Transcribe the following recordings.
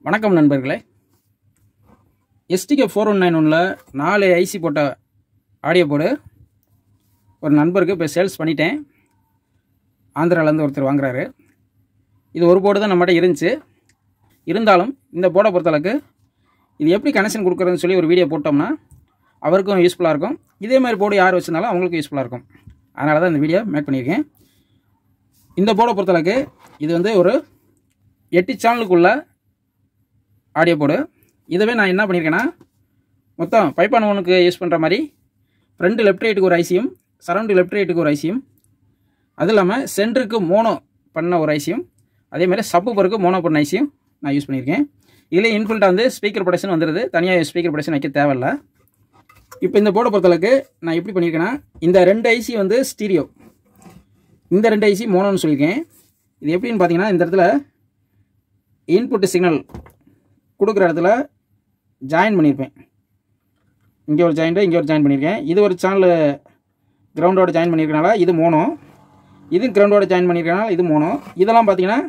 வணக்கம் நண்பர்களே. STK 4191 4 IC போட்ட ஆடியோ போர்டு ஒரு நண்பருக்கு இப்போ சேல்ஸ் பண்ணிட்டேன். ஆந்திராவிலேருந்து ஒருத்தர் வாங்குறாரு. இது ஒரு போர்டு தான் நம்மகிட்ட இருந்துச்சு. இருந்தாலும் இந்த போர்டை பொறுத்தளவுக்கு இது எப்படி கனெக்ஷன் கொடுக்குறதுன்னு சொல்லி ஒரு வீடியோ போட்டோம்னா அவருக்கும் யூஸ்ஃபுல்லாக இருக்கும். இதே மாதிரி போர்டு யார் வச்சுருந்தாலும் அவங்களுக்கும் யூஸ்ஃபுல்லாக இருக்கும். அதனால தான் இந்த வீடியோ மேக் பண்ணியிருக்கேன். இந்த போர்டை பொறுத்தளவுக்கு இது வந்து ஒரு 8 சேனலுக்குள்ள ஆடியோ போர்டு. இதுவே நான் என்ன பண்ணியிருக்கேன்னா மொத்தம் 5.1க்கு யூஸ் பண்ணுற மாதிரி ஃப்ரண்ட் லெஃப்ட் ரைட்டுக்கு ஒரு ஐசியும் சரௌண்டு லெஃப்ட் ரைட்டுக்கு ஒரு ஐசியும், அது இல்லாமல் சென்டருக்கு மோனோ பண்ண ஒரு ஐசியும், அதேமாதிரி சப்பூப்பருக்கு மோனோ பண்ண ஐசியும் நான் யூஸ் பண்ணியிருக்கேன். இதில் இன்ஃபில்ட்டாக வந்து ஸ்பீக்கர் ப்ரொடக்ஷன் வந்துடுது. தனியாக ஸ்பீக்கர் ப்ரொடக்ஷன் வைக்க தேவையில்லை. இப்போ இந்த போர்டை பொறுத்தளவுக்கு நான் எப்படி பண்ணியிருக்கேன்னா இந்த 2 ஐசி வந்து ஸ்டீரியோ, இந்த 2 ஐசி மோனோன்னு சொல்லியிருக்கேன். இது எப்படின்னு பார்த்தீங்கன்னா இந்த இடத்துல இன்புட் சிக்னல் கொடுக்குற இடத்துல ஜாயின் பண்ணியிருப்பேன். இங்கே ஒரு ஜாயிண்ட்டு, இங்கே ஒரு ஜாயின் பண்ணியிருக்கேன். இது ஒரு சேனல் கிரவுண்டோட ஜாயின் பண்ணியிருக்கனால இது மோனோ, இது கிரவுண்டோட ஜாயின் பண்ணியிருக்கனால இது மோனோ. இதெல்லாம் பார்த்தீங்கன்னா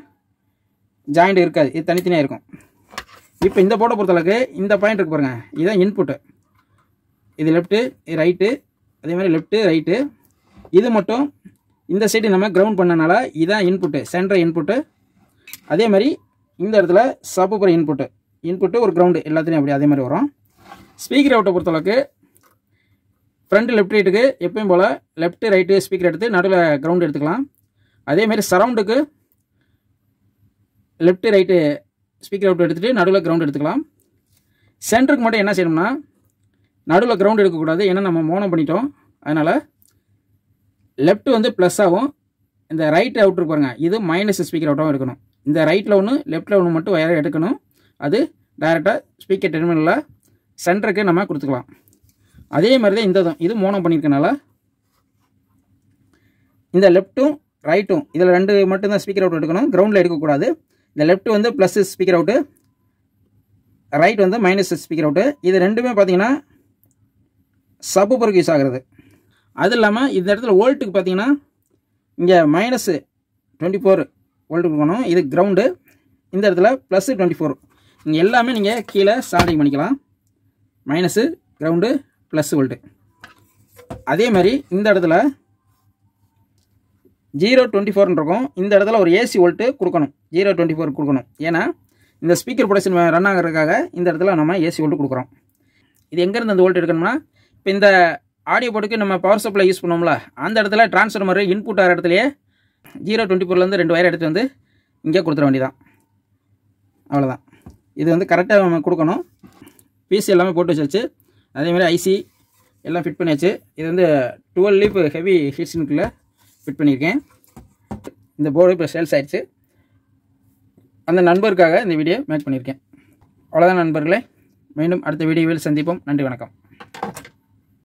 ஜாயிண்ட் இருக்காது, இது தனித்தனியாக இருக்கும். இப்போ இந்த போர்டை பொறுத்தளவுக்கு இந்த பாயிண்ட் இருக்கு பாருங்கள், இதுதான் இன்புட்டு. இது லெஃப்ட்டு, இது ரைட்டு, அதேமாதிரி லெஃப்ட்டு ரைட்டு. இது மட்டும் இந்த சைடு நம்ம கிரவுண்ட் பண்ணனால இதுதான் இன்புட்டு, சென்டர் இன்புட்டு. அதே மாதிரி இந்த இடத்துல சப்பூப்பர் இன்புட்டு ஒரு கிரவுண்டு எல்லாத்துலேயும் அப்படி அதே மாதிரி வரும். ஸ்பீக்கர் அவுட்டை பொறுத்தளவுக்கு ஃப்ரண்ட் லெஃப்ட் ரைட்டுக்கு எப்பயும் போல் லெஃப்ட்டு ரைட்டு ஸ்பீக்கர் எடுத்து நடுவில் கிரவுண்டு எடுத்துக்கலாம். அதேமாதிரி சரௌண்டுக்கு லெஃப்ட்டு ரைட்டு ஸ்பீக்கர் அவுட் எடுத்துகிட்டு நடுவில் கிரவுண்டு எடுத்துக்கலாம். சென்டருக்கு மட்டும் என்ன செய்யணும்னா நடுவில் கிரவுண்டு எடுக்கக்கூடாது, ஏன்னா நம்ம மோனோ பண்ணிட்டோம். அதனால் லெஃப்ட்டு வந்து ப்ளஸ் ஆகும், இந்த ரைட் அவுட் இருக்கு பாருங்கள், இது மைனஸ் ஸ்பீக்கர் அவுட்டாகவும் இருக்கணும். இந்த ரைட்டில் ஒன்று லெஃப்ட்டில் ஒன்று மட்டும் வயரை எடுக்கணும். அது டைரெக்டாக ஸ்பீக்கர் டெர்மினலில் சென்டருக்கு நம்ம கொடுத்துக்கலாம். அதே மாதிரி தான் இந்த இது மோனோ பண்ணியிருக்கனால இந்த லெஃப்ட்டும் ரைட்டும் இதில் 2 மட்டும்தான் ஸ்பீக்கர் அவுட் எடுக்கணும், கிரவுண்டில் எடுக்கக்கூடாது. இந்த லெஃப்ட் வந்து ப்ளஸ் ஸ்பீக்கர் அவுட்டு, ரைட் வந்து மைனஸ் ஸ்பீக்கர் அவுட்டு. இது ரெண்டுமே பார்த்தீங்கன்னா சப்பூப்பருக்கு யூஸ் ஆகிறது. அது இல்லாமல் இந்த இடத்துல வோல்ட்டுக்கு பார்த்தீங்கன்னா இங்கே மைனஸ் 24 வோல்ட்டு கொடுக்கணும், இது கிரவுண்டு. இந்த இடத்துல ப்ளஸ் 24. இங்கே எல்லாமே நீங்கள் கீழே ஸ்டார்டிங் பண்ணிக்கலாம். Minus ground plus volt. அதே மாதிரி இந்த இடத்துல 024 இருக்கும். இந்த இடத்துல ஒரு ஏசி வோல்ட்டு கொடுக்கணும், 024 கொடுக்கணும். ஏன்னா இந்த ஸ்பீக்கர் ப்ரொடக்ஷன் ரன் ஆகிறதுக்காக இந்த இடத்துல நம்ம ஏசி வோல்ட்டு கொடுக்குறோம். இது எங்கேருந்து அந்த வோல்ட் எடுக்கணும்னா இப்போ இந்த ஆடியோ போர்டுக்கு நம்ம பவர் சப்ளை யூஸ் பண்ணுவோம்ல, அந்த இடத்துல டிரான்ஸ்ஃபார்மர் இன்புட் ஆகிற இடத்துலையே 024லேருந்து 2 வயர் எடுத்து வந்து இங்கே கொடுத்துட வேண்டியதான். அவ்வளோதான். இது வந்து கரெக்டாக நம்ம கொடுக்கணும். பிசி எல்லாமே போட்டு வச்சாச்சு. அதேமாதிரி ஐசி எல்லாம் ஃபிட் பண்ணியாச்சு. இது வந்து 12 லீப் ஹெவி ஹீட்ஸினுக்குள்ளே ஃபிட் பண்ணியிருக்கேன். இந்த போர்டு இப்போ சேல்ஸ் ஆயிடுச்சு. அந்த நண்பருக்காக இந்த வீடியோ மேக் பண்ணியிருக்கேன். அவ்வளோதான் நண்பர்களே. மீண்டும் அடுத்த வீடியோவில் சந்திப்போம். நன்றி, வணக்கம்.